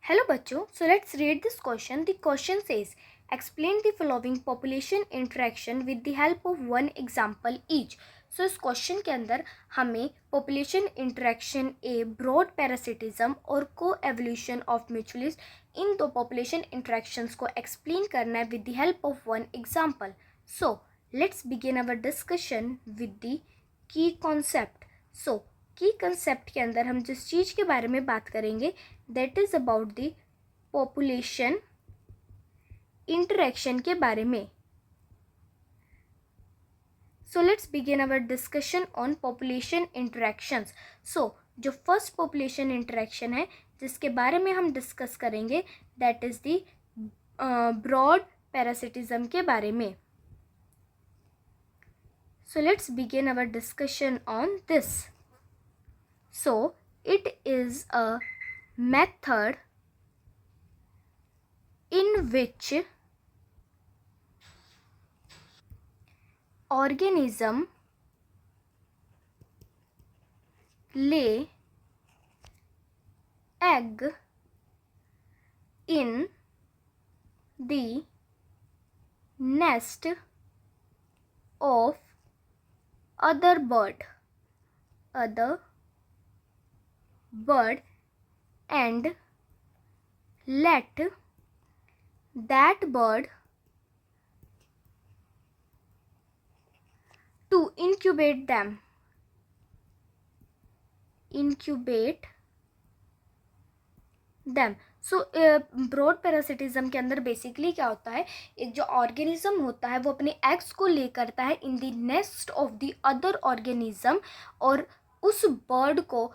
Hello बच्चों, so let's read this question. The question says, explain the following population interaction with the help of one example each. So इस question के अंदर हमें population interaction a brood parasitism और को evolution of म्यूचुअलिस्ट इन दो population interactions को explain करना है with the help of one example. So let's begin our discussion with the key concept. So key concept के अंदर हम जिस चीज़ के बारे में बात करेंगे that is about the population interaction के बारे में. So let's begin our discussion on population interactions. So जो फर्स्ट पॉपुलेशन इंटरेक्शन है जिसके बारे में हम डिस्कस करेंगे that is the brood parasitism के बारे में. So let's begin our discussion on this. So it is a method in which organism lay egg in the nest of other bird and let that bird to incubate them. So brood parasitism के अंदर basically क्या होता है, एक जो organism होता है वो अपने एग्स को ले करता है in the nest of the other organism और उस बर्ड को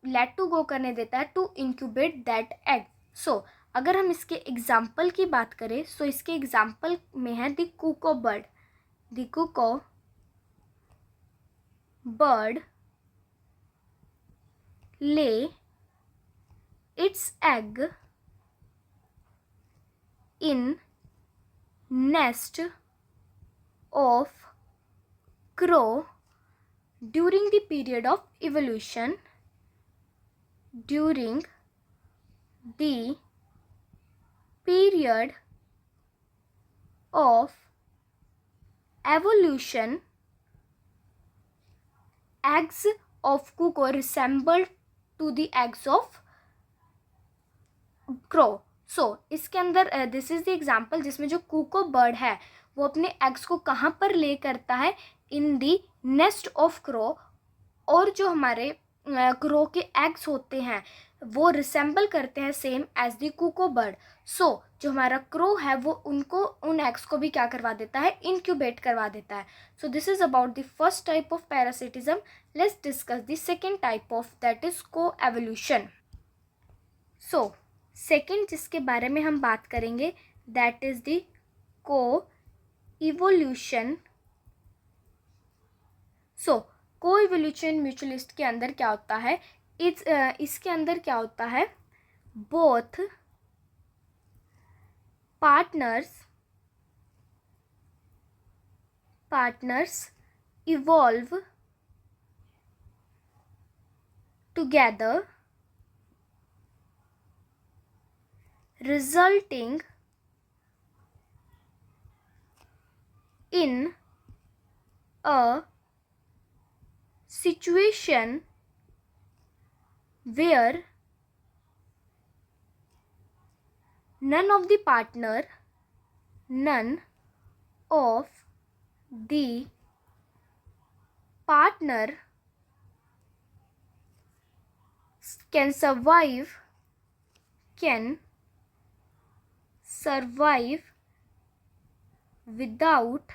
लेट टू गो करने देता है टू इंक्यूबेट दैट एग. सो अगर हम इसके एग्जाम्पल की बात करें सो इसके एग्जाम्पल में है the cuckoo bird. The cuckoo bird lay its egg in nest of crow during the period of evolution. During the period of evolution, eggs of cuckoo resembled to the eggs of crow. सो इसके अंदर this is the example जिसमें जो कुको bird है वो अपने eggs को कहाँ पर ले करता है, इन दी नेस्ट ऑफ क्रो, और जो हमारे क्रो के एग्स होते हैं वो रिसेंबल करते हैं same as the cuckoo bird. सो जो हमारा क्रो है वो उनको उन एग्स को भी क्या करवा देता है, इंक्यूबेट करवा देता है. So this is about the first type of parasitism. Let's discuss the second type of that is को एवोल्यूशन. सो सेकेंड जिसके बारे में हम बात करेंगे दैट इज द को इवोल्यूशन. सो को इवोल्यूशन म्यूचुअलिस्ट के अंदर क्या होता है, इसके अंदर क्या होता है, both partners evolve together resulting in a situation where none of the partner can survive without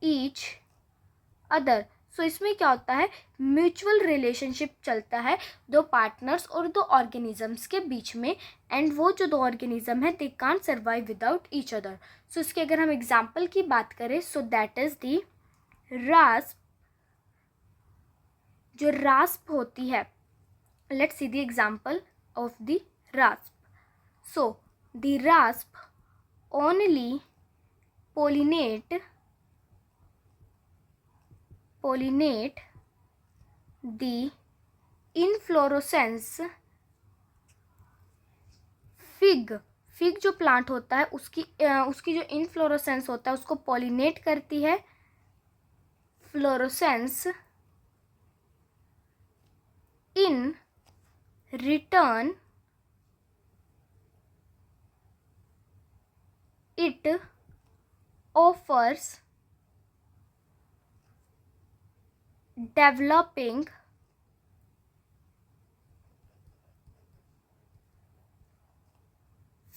each other. सो इसमें क्या होता है, म्यूचुअल रिलेशनशिप चलता है दो पार्टनर्स और दो ऑर्गेनिजम्स के बीच में, एंड वो जो दो ऑर्गेनिज्म है they can't survive without each other. So इसके अगर हम एग्जाम्पल की बात करें so that is the wasp. जो रास्प होती है, let's see the example of the wasp. So the wasp only pollinate the inflorescence fig जो प्लांट होता है उसकी जो इनफ्लोरोसेंस होता है उसको पॉलिनेट करती है. Fluorescence. In return it offers developing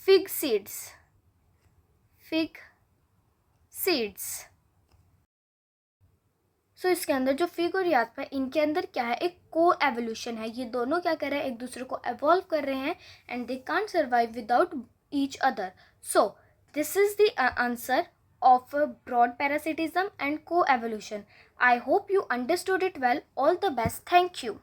fig seeds. सो इसके अंदर जो फिग और यातपा है इनके अंदर क्या है, एक को एवोल्यूशन है. ये दोनों क्या कर रहे हैं, एक दूसरे को एवॉल्व कर रहे हैं and they can't survive without each other. So this is the answer of broad parasitism and co-evolution. I hope you understood it well. All the best. Thank you.